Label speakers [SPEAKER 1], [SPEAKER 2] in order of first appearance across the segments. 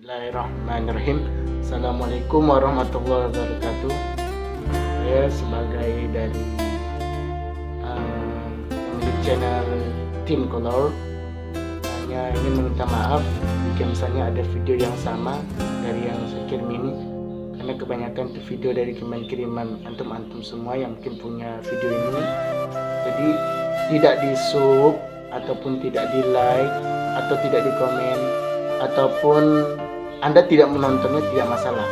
[SPEAKER 1] Bismillahirrahmanirrahim. Assalamualaikum warahmatullahi wabarakatuh. Saya sebagai dari pemilik channel Tim Color hanya ingin meminta maaf jika misalnya ada video yang sama dari yang saya kirim ini, karena kebanyakan itu video dari kiriman antum semua yang mungkin punya video ini, jadi tidak di sub ataupun tidak di like atau tidak di komen ataupun Anda tidak menontonnya, tidak masalah.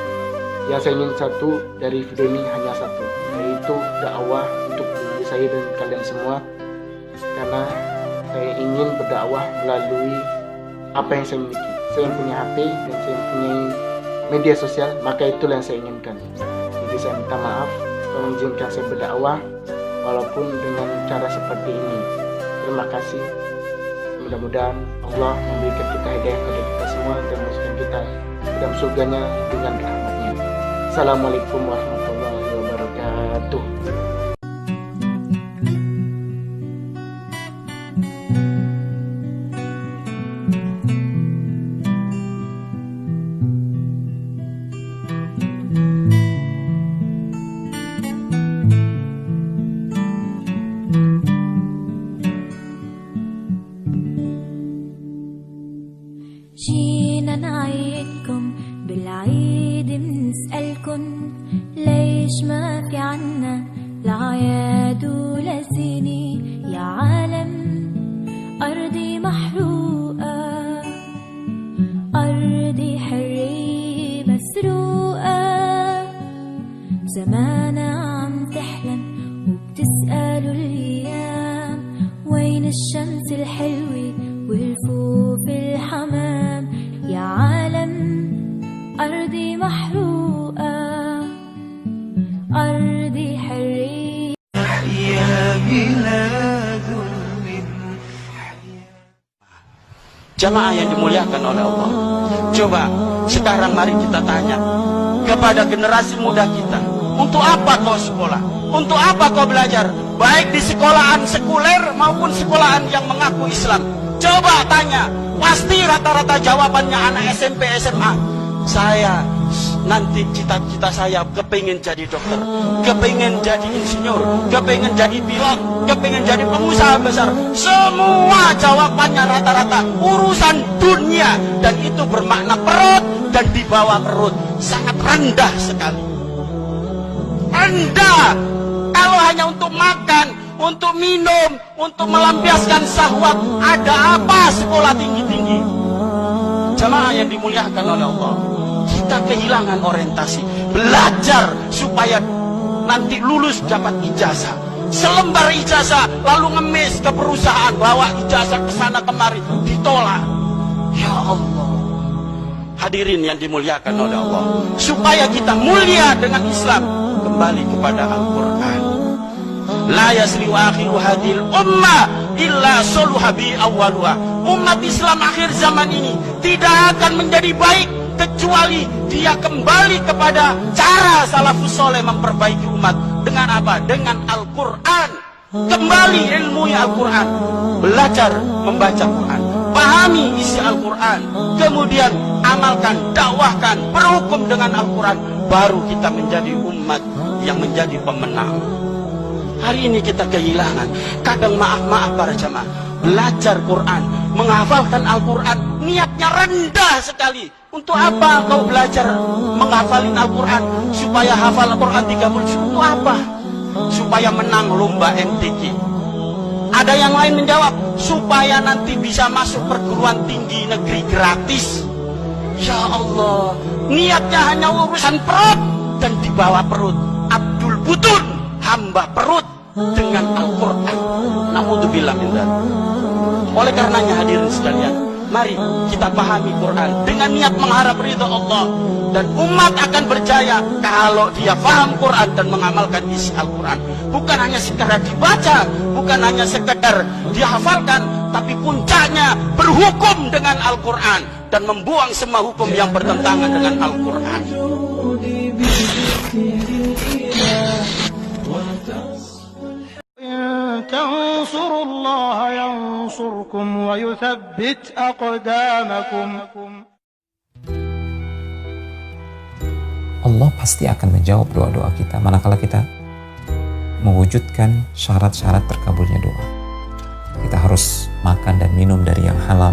[SPEAKER 1] Yang saya ingin satu dari video ini hanya satu, yaitu dakwah untuk diri saya dan kalian semua, karena saya ingin berdakwah melalui apa yang saya miliki. Saya yang punya HP dan saya yang punya media sosial, maka itulah yang saya inginkan. Jadi saya minta maaf, tolong izinkan saya berdakwah walaupun dengan cara seperti ini. Terima kasih. Mudah-mudahan Allah memberikan kita hidayah kepada kita semua dan masukkan kita dalam surganya dengan rahmatnya. Assalamualaikum warahmatullahi wabarakatuh.
[SPEAKER 2] جينا نعيدكم بالعيد بنسألكن ليش ما في عنا العياد ولا زينة يا عالم أرضي محروقة أرضي حرية مسروقة زمانها عم تحلم وبتسألوا الأيام وين الشمس الحلوة والفوف الحمام يا عالم أرضي محروقة أرضي حرية
[SPEAKER 3] يا بلاد من
[SPEAKER 4] Jamaah yang dimuliakan oleh Allah, coba sekarang mari kita tanya kepada generasi muda kita, untuk apa kau sekolah? Untuk apa kau belajar? Baik di sekolahan sekuler maupun sekolahan yang mengaku Islam. Coba tanya, pasti rata-rata jawabannya anak SMP, SMA. Saya nanti cita-cita saya kepingin jadi dokter, kepingin jadi insinyur, kepingin jadi pilot, kepingin jadi pengusaha besar. Semua jawabannya rata-rata urusan dunia, dan itu bermakna perut, dan di bawah perut sangat rendah sekali. Rendah. Kalau hanya untuk makan, untuk minum, untuk melampiaskan syahwat, ada apa sekolah tinggi-tinggi? Jamaah yang dimuliakan oleh Allah, kita kehilangan orientasi. Belajar supaya nanti lulus dapat ijazah, selembar ijazah, lalu ngemis ke perusahaan, bawa ijazah ke sana kemari, ditolak. Ya Allah. Hadirin yang dimuliakan oleh Allah, supaya kita mulia dengan Islam, kembali kepada Al-Quran. La yasli wa akhiru hadil ummah illa soluha bi awwaluha. Umat Islam akhir zaman ini tidak akan menjadi baik kecuali dia kembali kepada cara salafus soleh memperbaiki umat. Dengan apa? Dengan Al-Quran. Kembali ilmunya Al-Quran, belajar membaca Quran, pahami isi Al-Quran, kemudian amalkan, dakwahkan, berhukum dengan Al-Quran, baru kita menjadi umat yang menjadi pemenang. Hari ini kita kehilangan. Kadang maaf para jamaah, belajar Quran, menghafalkan Al-Quran, niatnya rendah sekali. Untuk apa kau belajar menghafalin Al-Quran? Supaya hafal Al-Quran 30 juz. Untuk apa? Supaya menang lomba MTQ. Ada yang lain menjawab, supaya nanti bisa masuk perguruan tinggi negeri gratis. Ya Allah, niatnya hanya urusan perut, dan di bawah perut Abdul Butun, hamba perut dengan Al-Quran. Naudzubillah min dzalik. Oleh karenanya hadirin sekalian, mari kita pahami Quran dengan niat mengharap ridha Allah, dan umat akan berjaya kalau dia paham Quran dan mengamalkan isi Al-Quran. Bukan hanya sekedar dibaca, bukan hanya sekedar dihafalkan, tapi puncaknya berhukum dengan Al-Quran dan membuang semua hukum yang bertentangan dengan Al-Quran.
[SPEAKER 1] تنصروا الله ينصركم ويثبت أقدامكم.
[SPEAKER 5] Allah pasti akan menjawab doa-doa kita manakala kita mewujudkan syarat-syarat terkabulnya doa. Kita harus makan dan minum dari yang halal.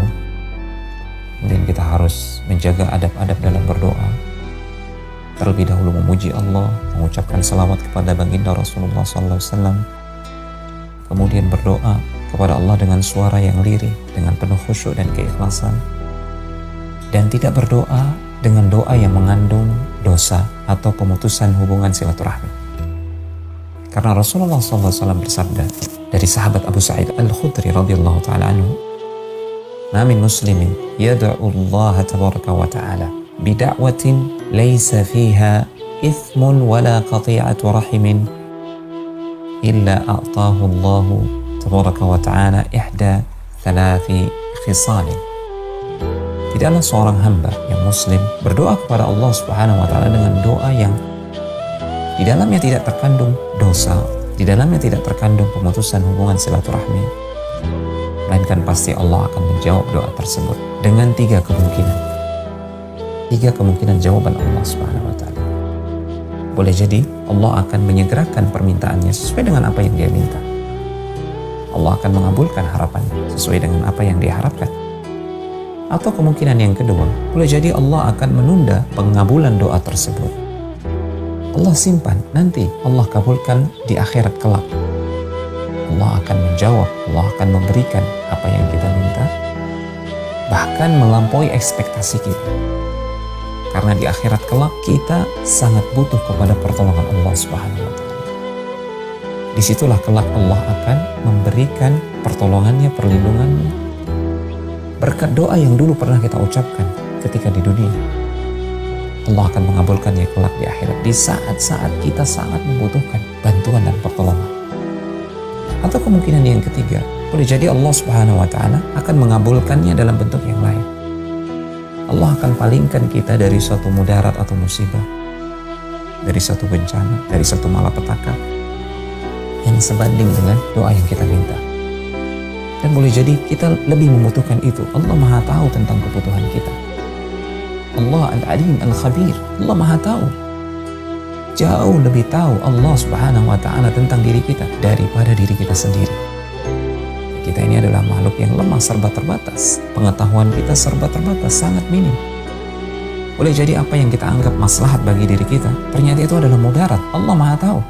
[SPEAKER 5] Kemudian kita harus menjaga adab-adab dalam berdoa. Terlebih dahulu memuji Allah, mengucapkan salawat kepada baginda Rasulullah SAW. Kemudian berdoa kepada Allah dengan suara yang lirih, dengan penuh khusyuk dan keikhlasan. Dan tidak berdoa dengan doa yang mengandung dosa atau pemutusan hubungan silaturahmi. Karena Rasulullah SAW bersabda dari sahabat Abu Sa'id Al-Khudri radhiyallahu ta'ala anhu, "Ma min muslimin yad'u Allah tabaraka wa ta'ala bida'watin laysa fiha ithmun wala qati'atu rahimin illa a'tahu Allah tabaraka wa ta'ala ihda thalathi khisalin." Tidaklah seorang hamba yang muslim berdoa kepada Allah Subhanahu wa ta'ala dengan doa yang di dalamnya tidak terkandung dosa, di dalamnya tidak terkandung pemutusan hubungan silaturahmi, melainkan pasti Allah akan menjawab doa tersebut dengan 3 kemungkinan. 3 kemungkinan jawaban Allah Subhanahu wa ta'ala. Boleh jadi Allah akan menyegerakan permintaannya sesuai dengan apa yang dia minta. Allah akan mengabulkan harapannya sesuai dengan apa yang dia harapkan. Atau kemungkinan yang kedua, boleh jadi Allah akan menunda pengabulan doa tersebut. Allah simpan, nanti Allah kabulkan di akhirat kelak. Allah akan menjawab, Allah akan memberikan apa yang kita minta, bahkan melampaui ekspektasi kita. Karena di akhirat kelak kita sangat butuh kepada pertolongan Allah Subhanahu wa ta'ala. Disitulah kelak Allah akan memberikan pertolongannya, perlindungannya, berkat doa yang dulu pernah kita ucapkan ketika di dunia. Allah akan mengabulkannya kelak di akhirat, di saat-saat kita sangat membutuhkan bantuan dan pertolongan. Atau kemungkinan yang ketiga, boleh jadi Allah Subhanahu wa ta'ala akan mengabulkannya dalam bentuk yang lain. Allah akan palingkan kita dari suatu mudarat atau musibah, dari suatu bencana, dari suatu malapetaka yang sebanding dengan doa yang kita minta. Dan boleh jadi kita lebih membutuhkan itu. Allah Maha tahu tentang kebutuhan kita. Allah Al-Alim Al-Khabir. Allah Maha tahu. Jauh lebih tahu Allah Subhanahu wa ta'ala tentang diri kita daripada diri kita sendiri. Kita ini adalah makhluk yang lemah, serba terbatas. Pengetahuan kita serba terbatas, sangat minim. Boleh jadi apa yang kita anggap maslahat bagi diri kita, ternyata itu adalah mudarat. Allah Maha tahu.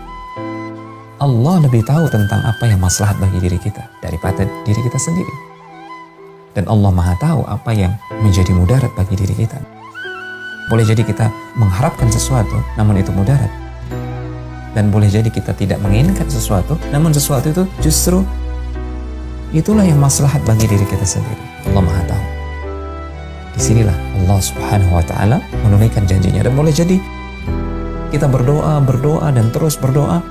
[SPEAKER 5] Allah lebih tahu tentang apa yang maslahat bagi diri kita daripada diri kita sendiri. Dan Allah Maha tahu apa yang menjadi mudarat bagi diri kita. Boleh jadi kita mengharapkan sesuatu, namun itu mudarat. Dan boleh jadi kita tidak menginginkan sesuatu, namun sesuatu itu justru itulah yang maslahat bagi diri kita sendiri. Allah Maha tahu. Disinilah Allah Subhanahu wa ta'ala menunaikan janjinya. Dan boleh jadi kita berdoa dan terus berdoa,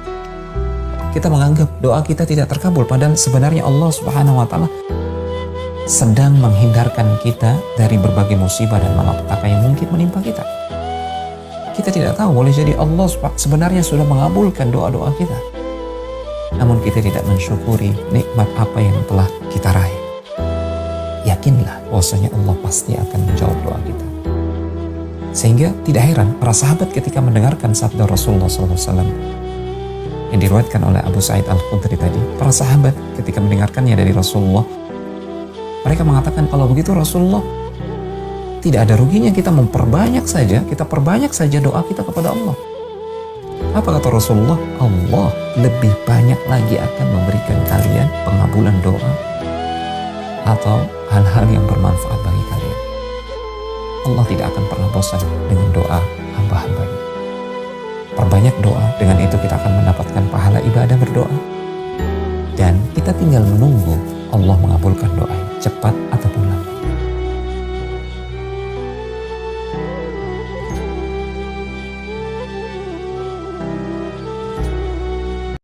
[SPEAKER 5] kita menganggap doa kita tidak terkabul, padahal sebenarnya Allah Subhanahu wa ta'ala sedang menghindarkan kita dari berbagai musibah dan malapetaka yang mungkin menimpa kita. Kita tidak tahu, boleh jadi Allah sebenarnya sudah mengabulkan doa-doa kita, namun kita tidak mensyukuri nikmat apa yang telah kita raih. Yakinlah bahwasanya Allah pasti akan menjawab doa kita. Sehingga tidak heran para sahabat ketika mendengarkan sabda Rasulullah SAW yang diriwayatkan oleh Abu Sa'id Al-Khudri tadi, para sahabat ketika mendengarkannya dari Rasulullah, mereka mengatakan, kalau begitu Rasulullah, tidak ada ruginya kita perbanyak saja doa kita kepada Allah. Apa kata Rasulullah? Allah lebih banyak lagi akan memberikan kalian pengabulan doa atau hal-hal yang bermanfaat bagi kalian. Allah tidak akan pernah bosan dengan doa hamba-hambanya. Perbanyak doa, dengan itu kita akan mendapatkan pahala ibadah berdoa. Dan kita tinggal menunggu Allah mengabulkan doa cepat ataupun lambat.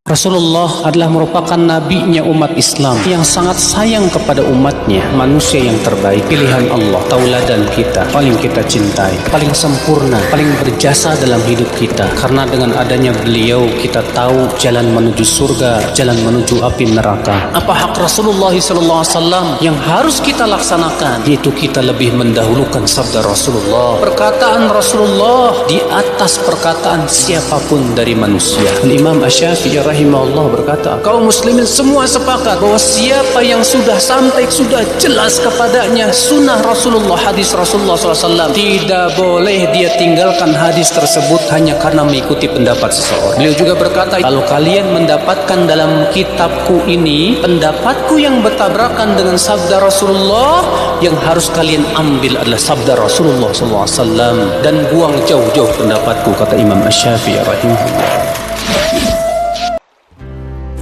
[SPEAKER 6] Rasulullah adalah merupakan nabinya umat Islam yang sangat sayang kepada umatnya, manusia yang terbaik, pilihan Allah, tauladan kita, paling kita cintai, paling sempurna, paling berjasa dalam hidup kita. Karena dengan adanya beliau kita tahu jalan menuju surga, jalan menuju api neraka. Apa hak Rasulullah SAW yang harus kita laksanakan? Yaitu kita lebih mendahulukan sabda Rasulullah, perkataan Rasulullah di atas perkataan siapapun dari manusia. Imam Asy-Syafi'i rahimahullah berkata, kaum muslimin semua sepakat bahwa siapa yang sudah sampai, sudah jelas kepadanya sunnah Rasulullah, hadis Rasulullah SAW, tidak boleh dia tinggalkan hadis tersebut hanya karena mengikuti pendapat seseorang. Beliau juga berkata, kalau kalian mendapatkan dalam kitabku ini pendapatku yang bertabrakan dengan sabda Rasulullah, yang harus kalian ambil adalah sabda Rasulullah SAW dan buang jauh-jauh pendapatku, kata Imam Asy-Syafi'i rahimahullah.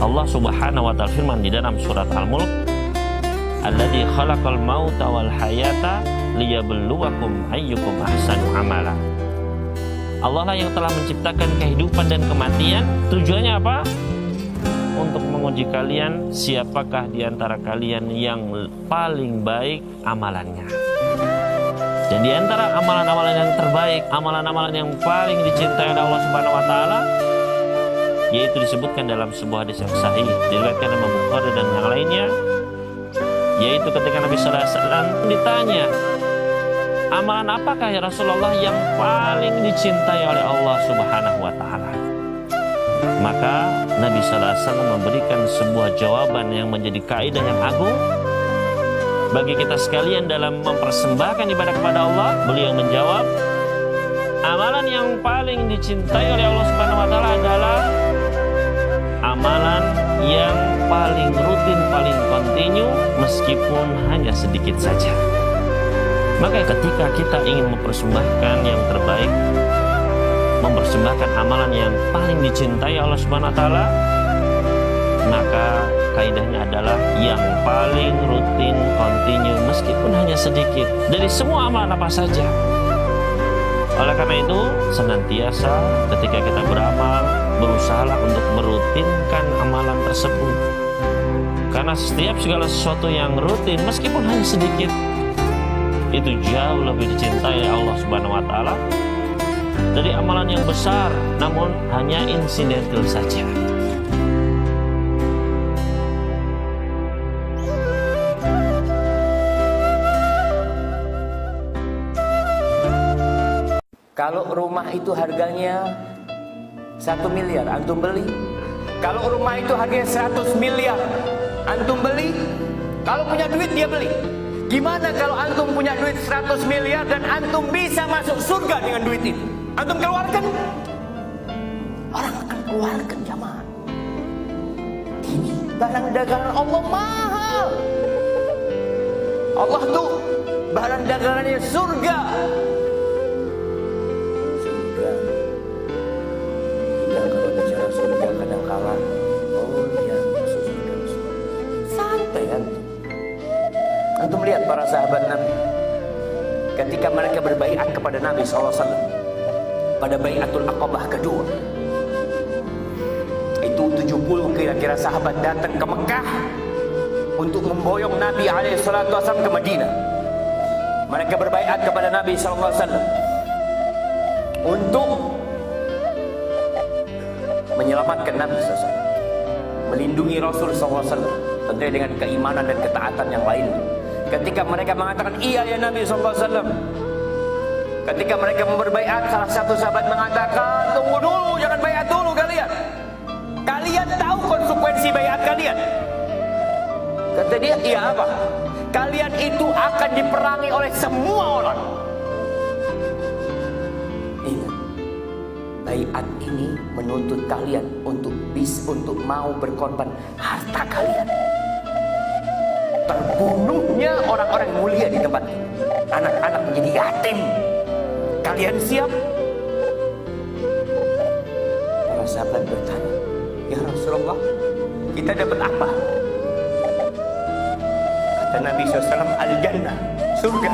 [SPEAKER 7] Allah Subhanahu wa ta'ala firman di dalam surat Al-Mulk, alladzi khalaqal mauta wal hayata liyabluwakum ayyukum ahsanu amala. Allah lah yang telah menciptakan kehidupan dan kematian. Tujuannya apa? Untuk menguji kalian siapakah di antara kalian yang paling baik amalannya. Dan di antara amalan-amalan yang terbaik, amalan-amalan yang paling dicintai oleh Allah Subhanahu wa ta'ala, yaitu disebutkan dalam sebuah hadis yang sahih diriwayatkan oleh Imam Bukhari dan yang lainnya, yaitu ketika Nabi sallallahu alaihi wasallam ditanya, amalan apakah ya Rasulullah yang paling dicintai oleh Allah Subhanahu wa taala? Maka Nabi sallallahu alaihi wasallam memberikan sebuah jawaban yang menjadi kaidah yang agung bagi kita sekalian dalam mempersembahkan ibadah kepada Allah. Beliau menjawab, amalan yang paling dicintai oleh Allah Subhanahu wa taala adalah amalan yang paling rutin, paling kontinu, meskipun hanya sedikit saja. Maka ketika kita ingin mempersembahkan yang terbaik, mempersembahkan amalan yang paling dicintai Allah Subhanahu wa taala, maka kaidahnya adalah yang paling rutin, kontinu, meskipun hanya sedikit dari semua amalan apa saja. Oleh karena itu, senantiasa ketika kita beramal, berusahalah untuk merutinkan amalan tersebut. Karena setiap segala sesuatu yang rutin, meskipun hanya sedikit, itu jauh lebih dicintai Allah Subhanahu wa ta'ala dari amalan yang besar, namun hanya insidental saja.
[SPEAKER 8] Kalau rumah itu harganya 1 miliar, antum beli? Kalau rumah itu harganya 100 miliar, antum beli? Kalau punya duit dia beli. Gimana kalau antum punya duit 100 miliar dan antum bisa masuk surga dengan duit itu? Antum keluarkan? Orang akan keluarkan, jamaah. Ini barang dagangan Allah mahal. Allah tuh barang dagangannya surga. Surga kadang kala, oh ya, surga. Santai antum lihat para sahabat Nabi ketika mereka berbaiat kepada Nabi SAW pada baiatul Aqabah kedua. Itu 70 kira-kira sahabat datang ke Mekah untuk memboyong Nabi SAW ke Madinah. Mereka berbaiat kepada Nabi SAW untuk menyelamatkan Nabi SAW, melindungi Rasul SAW, tentunya dengan keimanan dan ketaatan yang lain. Ketika mereka mengatakan iya ya Nabi SAW, ketika mereka berbaiat, salah satu sahabat mengatakan, tunggu dulu, jangan baiat dulu kalian. Kalian tahu konsekuensi baiat kalian? Kata dia, iya apa? Kalian itu akan diperangi oleh semua orang. Ingat, baiat ini menuntut kalian untuk mau berkorban harta kalian. Terbunuhnya orang-orang mulia di tempat ini, anak-anak menjadi yatim. Kalian siap? Para sahabat bertanya, ya Rasulullah, kita dapat apa? Kata Nabi SAW, al-jannah, surga.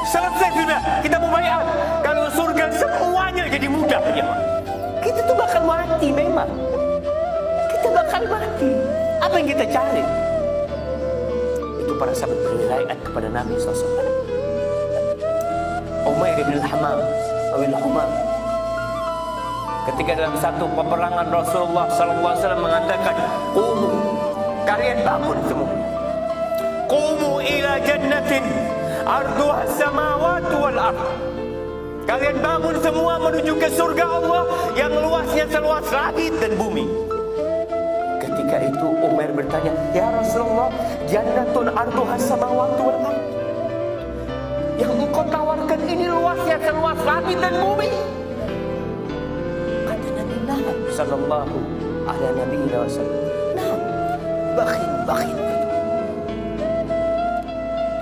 [SPEAKER 8] Selesai sudah, kita mau baiat. Kalau surga semuanya jadi mudah ya. Kita tuh bakal mati memang. Kita bakal mati. Apa yang kita cari? Itu para sahabat berwilayat kepada Nabi SAW. Umair bin al-Hamam, ketika dalam satu peperangan Rasulullah SAW mengatakan, "Qumu, kalian bangun semua. Qumu ila jannatin arduha samawati wal ard." Kalian bangun semua menuju ke surga Allah yang luasnya seluas langit dan bumi. Ketika itu Umar bertanya, "Ya Rasulullah, jannatun arduha samawati wal ard. Yang engkau tawarkan ini luasnya seluas langit dan bumi?" Kata Nabi, "Na'am sallallahu alaihi wasallam. Na'am, bakhil."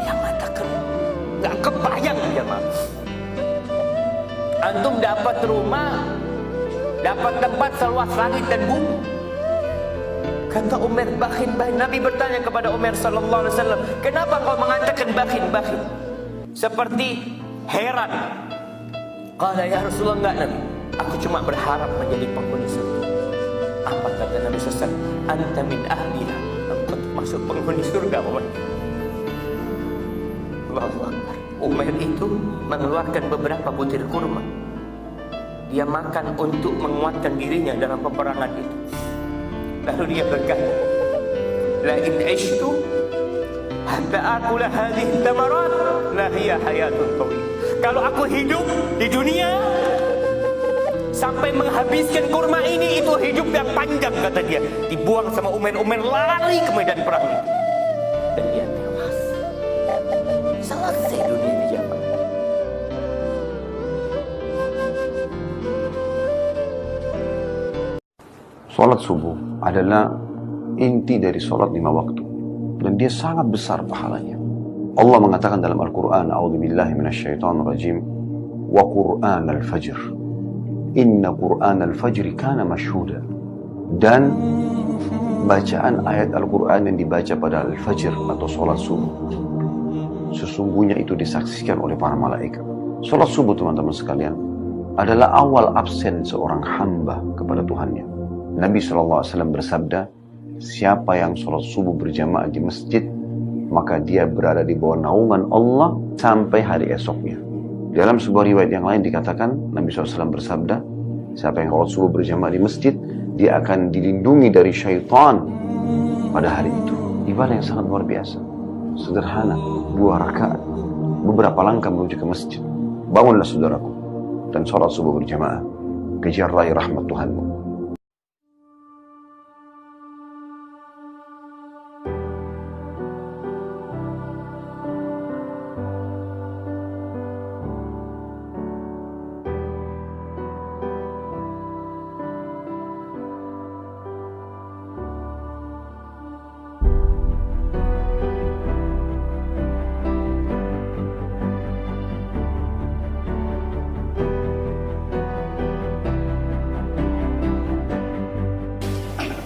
[SPEAKER 8] Dia mengatakan, "Enggak kebayang ya, Mas. Antum dapat rumah, dapat tempat seluas langit dan bumi." Kata Umar, bakhil. Nabi bertanya kepada Umar sallallahu alaihi wasallam, "Kenapa kau mengatakan bakhil?" Seperti heran. Qala ya Rasulullah, enggak Nabi, aku cuma berharap menjadi penghuni surga. Apa kata Nabi SAW? Anta min ahliha, engkau masuk penghuni surga, Umar. Allahu Akbar. Umar itu mengeluarkan beberapa butir kurma. Dia makan untuk menguatkan dirinya dalam peperangan itu. Lalu dia berkata, "La in ishtu hatta akula hadhihi thamarat la hiya hayatun tawil." Kalau aku hidup di dunia sampai menghabiskan kurma ini, itu hidup yang panjang, kata dia. Dibuang sama Umar lari ke medan perang itu. Dan dia tewas. Selesai dunia di Jawa.
[SPEAKER 9] Salat subuh adalah inti dari salat 5 waktu. Dan dia sangat besar pahalanya. Allah mengatakan dalam Al-Quran, "A'udzubillahi minasyaitonirrajim, wa Qur'an al-fajr. Inna Qur'an al-fajr kana mashhuda." Dan bacaan ayat Al-Quran yang dibaca pada al-fajr atau salat subuh, sesungguhnya itu disaksikan oleh para malaikat. Salat subuh, teman-teman sekalian, adalah awal absen seorang hamba kepada Tuhannya. Nabi SAW bersabda, siapa yang sholat subuh berjamaah di masjid, maka dia berada di bawah naungan Allah sampai hari esoknya. Dalam sebuah riwayat yang lain dikatakan, Nabi SAW bersabda, siapa yang sholat subuh berjamaah di masjid, dia akan dilindungi dari syaitan pada hari itu. Ibadah yang sangat luar biasa. Sederhana, 2 rakaat, beberapa langkah menuju ke masjid. Bangunlah saudaraku, dan sholat subuh berjamaah. Kejar raih rahmat Tuhanmu.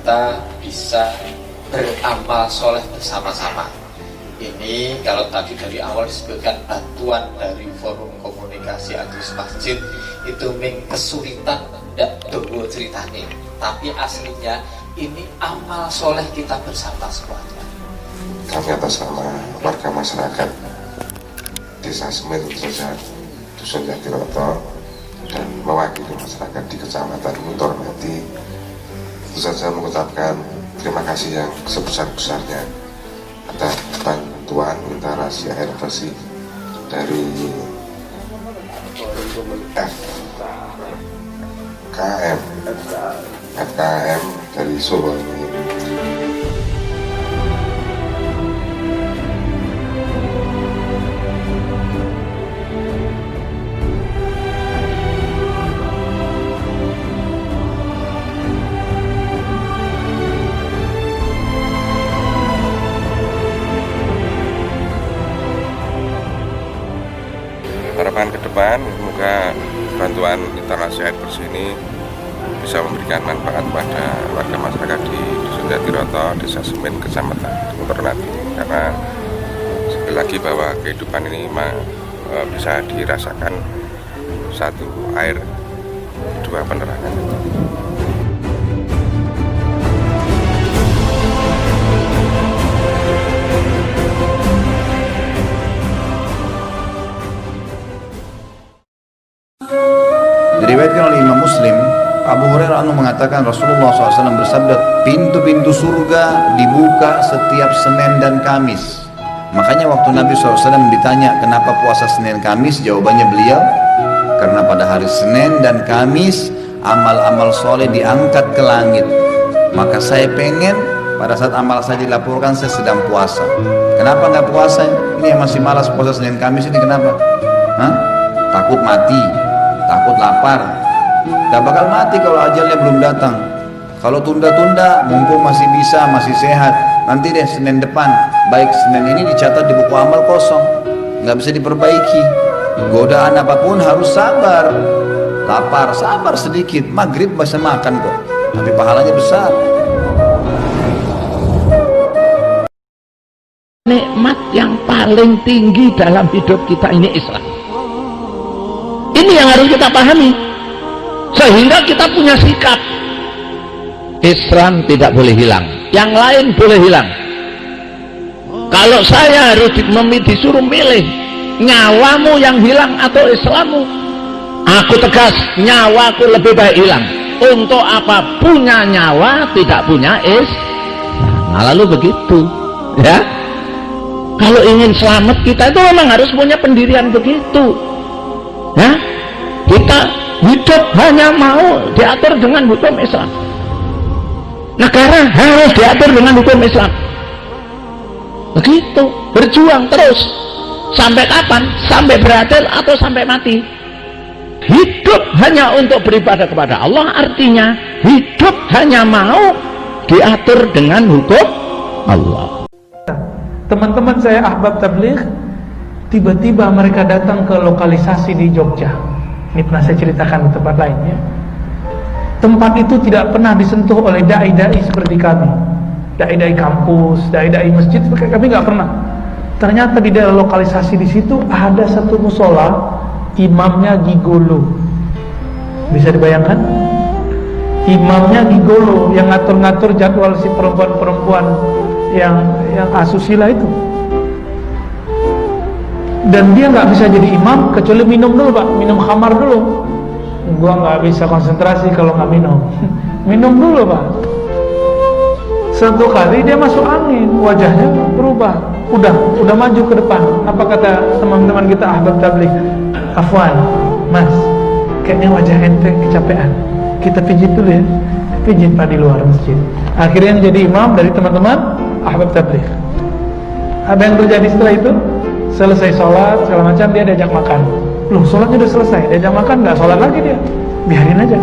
[SPEAKER 5] Kita bisa beramal soleh bersama-sama. Ini kalau tadi dari awal disebutkan bantuan dari forum komunikasi Adris Masjid itu kesulitan tidak doa ceritanya, tapi aslinya ini amal soleh kita bersama semuanya.
[SPEAKER 10] Kami atas nama warga masyarakat Desa Semen, Dusun Jatiroto, dan mewakili masyarakat di Kecamatan Muntormati, tentu saja mengucapkan terima kasih yang sebesar-besarnya atas bantuan instalasi air bersih dari FKM dari Solo ini. Harapan ke depan, semoga bantuan instalasi air bersih ini bisa memberikan manfaat pada warga masyarakat di Dusun Jatiroto, Desa Semen, Kecamatan Muntormati. Karena sekali lagi bahwa kehidupan ini bisa dirasakan, satu air, 2 penerangan.
[SPEAKER 9] Diriwayatkan oleh Imam Muslim, Abu Hurairah mengatakan Rasulullah SAW bersabda, pintu-pintu surga dibuka setiap Senin dan Kamis. Makanya waktu Nabi SAW ditanya kenapa puasa Senin Kamis, jawabannya beliau, karena pada hari Senin dan Kamis amal-amal soleh diangkat ke langit. Maka saya pengen pada saat amal saya dilaporkan saya sedang puasa. Kenapa nggak puasa? Ini yang masih malas puasa Senin Kamis ini kenapa? Hah? Takut mati, takut lapar. Gak bakal mati kalau ajalnya belum datang. Kalau tunda-tunda mumpung masih bisa, masih sehat, nanti deh Senin depan. Baik Senin ini dicatat di buku amal kosong, nggak bisa diperbaiki. Godaan apapun harus sabar. Lapar, sabar sedikit. Maghrib bisa makan kok, tapi pahalanya besar.
[SPEAKER 11] Nikmat yang paling tinggi dalam hidup kita ini Islam. Ini yang harus kita pahami, sehingga kita punya sikap. Islam tidak boleh hilang, yang lain boleh hilang. Kalau saya harus disuruh milih nyawamu yang hilang atau Islammu, aku tegas, nyawaku lebih baik hilang. Untuk apa punya nyawa tidak punya Islam? Nah, lalu begitu ya. Kalau ingin selamat kita itu memang harus punya pendirian begitu ya. Kita hidup hanya mau diatur dengan hukum Islam. Negara harus diatur dengan hukum Islam. Begitu, berjuang terus. Sampai kapan? Sampai beradil atau sampai mati. Hidup hanya untuk beribadah kepada Allah, artinya hidup hanya mau diatur dengan hukum Allah.
[SPEAKER 12] Teman-teman saya ahbab tabligh, tiba-tiba mereka datang ke lokalisasi di Jogja. Ini pernah saya ceritakan di tempat lain ya. Tempat itu tidak pernah disentuh oleh dai-dai seperti kami. Dai-dai kampus, dai-dai masjid, kami nggak pernah. Ternyata di daerah lokalisasi di situ ada satu musola, imamnya gigolo. Bisa dibayangkan? Imamnya gigolo yang ngatur-ngatur jadwal si perempuan-perempuan yang asusila itu. Dan dia nggak bisa jadi imam kecuali minum dulu Pak, minum khamar dulu. Gua nggak bisa konsentrasi kalau nggak minum. Minum dulu Pak. Satu kali dia masuk angin, wajahnya berubah. Udah maju ke depan. Apa kata teman-teman kita ahbab tabligh? Afwan, Mas, kayaknya wajah ente kecapean. Kita pijit dulu ya. Pijit Pak di luar masjid. Akhirnya jadi imam dari teman-teman ahbab tabligh. Apa yang terjadi setelah itu? Selesai sholat segala macam dia diajak makan. Loh, sholatnya udah selesai, diajak makan nggak sholat lagi dia. Biarin aja,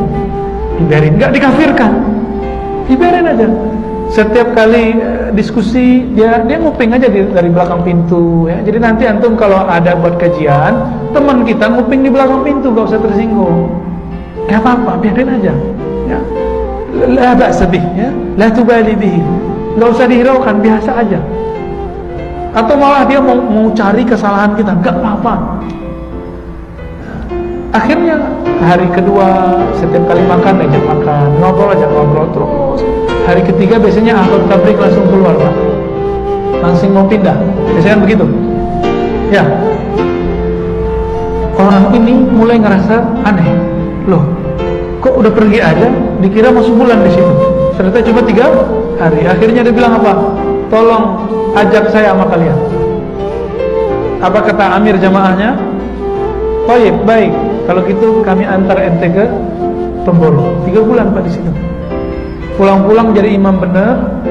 [SPEAKER 12] dibiarin, nggak dikafirkan, dibiarin aja. Setiap kali diskusi dia nguping aja dari belakang pintu ya. Jadi nanti antum kalau ada buat kajian, teman kita nguping di belakang pintu, nggak usah tersinggung. Gak apa-apa, biarin aja. Ya. La ba'sa bih, ya. La tubali bihi. Nggak usah dihiraukan, biasa aja. Atau malah dia mau cari kesalahan kita, nggak apa-apa. Akhirnya hari kedua setiap kali makan ajak makan, ngobrol terus. Hari ketiga biasanya ahbab tabligh langsung keluar Pak, langsung mau pindah. Biasanya begitu. Ya. Orang ini mulai ngerasa aneh. Loh, kok udah pergi aja? Dikira mau sebulan di situ. Ternyata cuma 3 hari. Akhirnya dia bilang apa? Tolong ajak saya sama kalian. Apa kata amir jamaahnya? Baik. Kalau gitu kami antar ente ke Pembolo. 3 bulan Pak di situ. Pulang-pulang jadi imam benar,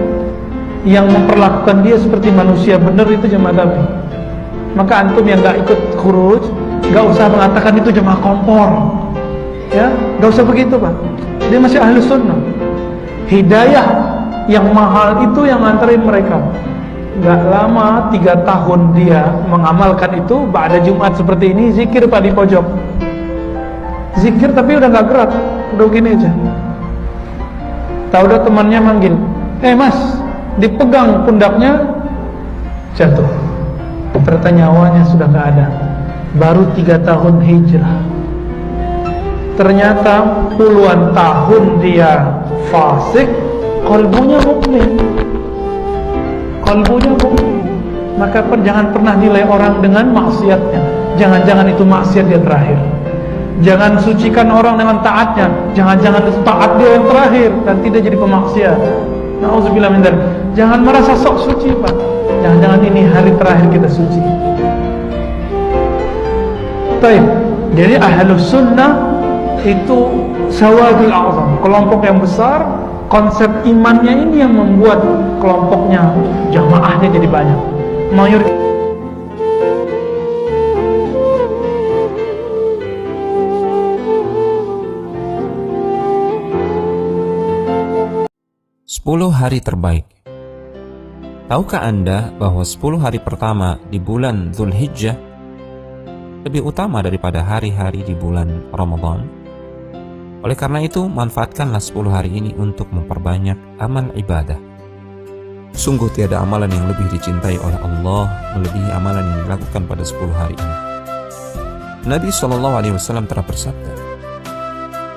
[SPEAKER 12] yang memperlakukan dia seperti manusia benar itu jemaah tabligh. Maka antum yang nggak ikut khuruj, nggak usah mengatakan itu jemaah kompor. Ya, nggak usah begitu Pak. Dia masih ahli sunnah. Hidayah yang mahal itu yang nganterin mereka. Nggak lama 3 tahun dia mengamalkan itu. Pada Jumat seperti ini zikir Pak di pojok. Zikir tapi udah nggak gerak, udah gini aja. Tahu udah temannya manggil, Mas, dipegang pundaknya, jatuh. Ternyata nyawanya sudah nggak ada. Baru 3 tahun hijrah. Ternyata puluhan tahun dia fasik, qalbunya mukmin. Qalbunya mukmin. Maka jangan pernah nilai orang dengan maksiatnya. Jangan-jangan itu maksiat dia terakhir. Jangan sucikan orang dengan taatnya. Jangan-jangan taat dia yang terakhir dan tidak jadi pemaksiat. Nauzubillah min dzalik. Jangan merasa sok suci, Pak. Jangan-jangan ini hari terakhir kita suci. Baik. Jadi Ahlus Sunnah itu sawadul a'zam, kelompok yang besar. Konsep imannya ini yang membuat kelompoknya, jamaahnya jadi banyak. Mayoritas
[SPEAKER 5] 10 hari terbaik. Tahukah Anda bahwa 10 hari pertama di bulan Dzulhijjah lebih utama daripada hari-hari di bulan Ramadan? Oleh karena itu, manfaatkanlah 10 hari ini untuk memperbanyak amal ibadah. Sungguh tiada amalan yang lebih dicintai oleh Allah melebihi amalan yang dilakukan pada 10 hari ini. Nabi SAW telah bersabda,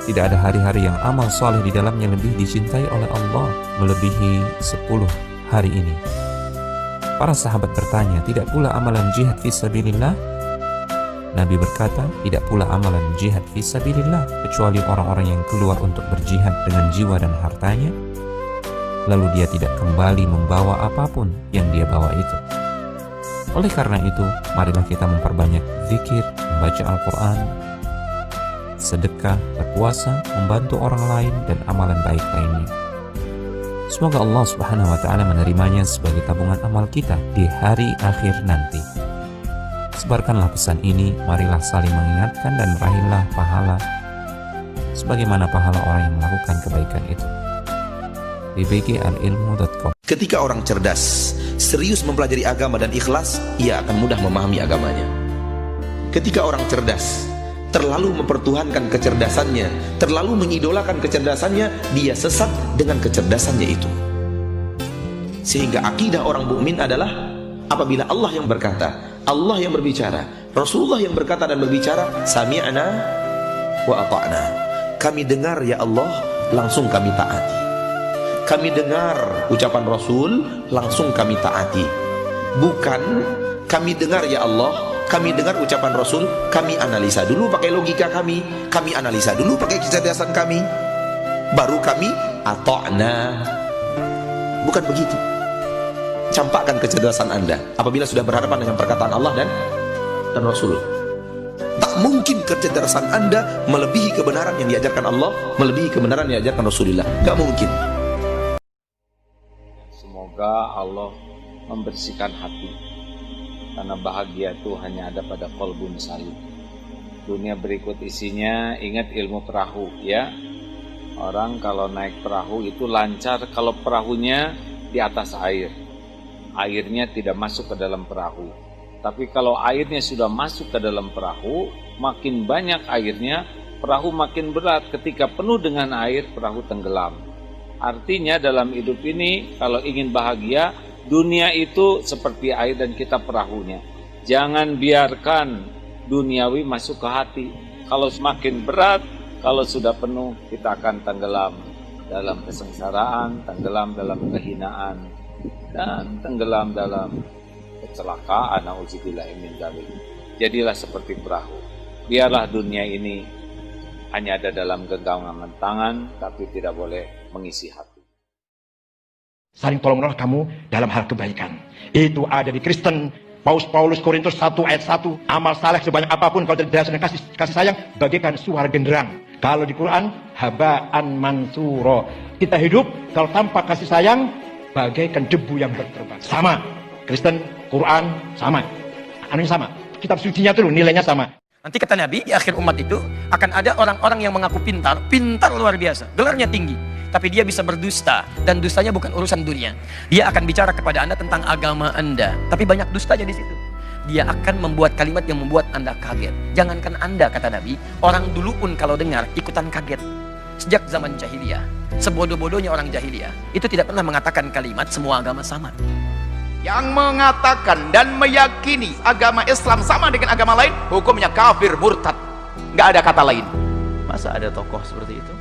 [SPEAKER 5] tidak ada hari-hari yang amal saleh di dalamnya lebih dicintai oleh Allah melebihi 10 hari ini. Para sahabat bertanya, tidak pula amalan jihad fisabilillah? Nabi berkata, tidak pula amalan jihad fisabilillah kecuali orang-orang yang keluar untuk berjihad dengan jiwa dan hartanya, lalu dia tidak kembali membawa apapun yang dia bawa itu. Oleh karena itu, marilah kita memperbanyak zikir, membaca Al-Quran, sedekah, berpuasa, membantu orang lain, dan amalan baik lainnya. Semoga Allah Subhanahu wa Ta'ala menerimanya sebagai tabungan amal kita di hari akhir nanti. Sebarkanlah pesan ini, marilah saling mengingatkan dan meraihlah pahala sebagaimana pahala orang yang melakukan kebaikan itu. bbgalilmu.com.
[SPEAKER 13] Ketika orang cerdas, serius mempelajari agama dan ikhlas, ia akan mudah memahami agamanya. Ketika orang cerdas terlalu mempertuhankan kecerdasannya, terlalu mengidolakan kecerdasannya, dia sesat dengan kecerdasannya itu. Sehingga akidah orang mukmin adalah apabila Allah yang berkata, Allah yang berbicara, Rasulullah yang berkata dan berbicara, sami'na wa ata'na. Kami dengar ya Allah, langsung kami taati. Kami dengar ucapan Rasul, langsung kami taati. Bukan kami dengar ya Allah, kami dengar ucapan Rasul, kami analisa dulu pakai logika kami analisa dulu pakai kecerdasan kami, baru kami ata'na. Bukan begitu. Campakkan kecerdasan Anda apabila sudah berhadapan dengan perkataan Allah dan Rasul. Tak mungkin kecerdasan Anda melebihi kebenaran yang diajarkan Allah, melebihi kebenaran yang diajarkan Rasulullah. Gak mungkin.
[SPEAKER 14] Semoga Allah membersihkan hati, karena bahagia itu hanya ada pada qalbun salim. Dunia berikut isinya, ingat ilmu perahu ya. Orang kalau naik perahu itu lancar kalau perahunya di atas air, airnya tidak masuk ke dalam perahu. Tapi kalau airnya sudah masuk ke dalam perahu, makin banyak airnya, perahu makin berat. Ketika penuh dengan air, perahu tenggelam. Artinya dalam hidup ini, kalau ingin bahagia, dunia itu seperti air dan kita perahunya. Jangan biarkan duniawi masuk ke hati. Kalau semakin berat, kalau sudah penuh, kita akan tenggelam dalam kesengsaraan, tenggelam dalam kehinaan, dan tenggelam dalam kecelakaan. Nauzubillahi min dzalik. Jadilah seperti perahu. Biarlah dunia ini hanya ada dalam genggaman tangan, tapi tidak boleh mengisi hati.
[SPEAKER 15] Saling tolong-menolong kamu dalam hal kebaikan. Itu ada di Kristen. Paulus Korintus 1 ayat 1. Amal saleh sebanyak apapun kalau tidak dengan kasih sayang, bagaikan suara genderang. Kalau di Quran, haba'an mansuro. Kita hidup kalau tanpa kasih sayang, bagaikan debu yang berterbangan. Sama. Kristen, Quran, sama. Anunya sama. Kitab sucinya tuh nilainya sama.
[SPEAKER 8] Nanti kata Nabi, di akhir umat itu akan ada orang-orang yang mengaku pintar, pintar luar biasa, gelarnya tinggi, tapi dia bisa berdusta, dan dustanya bukan urusan dunia. Dia akan bicara kepada Anda tentang agama Anda, tapi banyak dustanya di situ. Dia akan membuat kalimat yang membuat Anda kaget. Jangankan Anda, kata Nabi, orang dulu pun kalau dengar ikutan kaget. Sejak zaman jahiliyah, sebodoh-bodohnya orang jahiliyah, itu tidak pernah mengatakan kalimat semua agama sama.
[SPEAKER 16] Yang mengatakan dan meyakini agama Islam sama dengan agama lain, hukumnya kafir murtad. Nggak ada kata lain.
[SPEAKER 17] Masa ada tokoh seperti itu?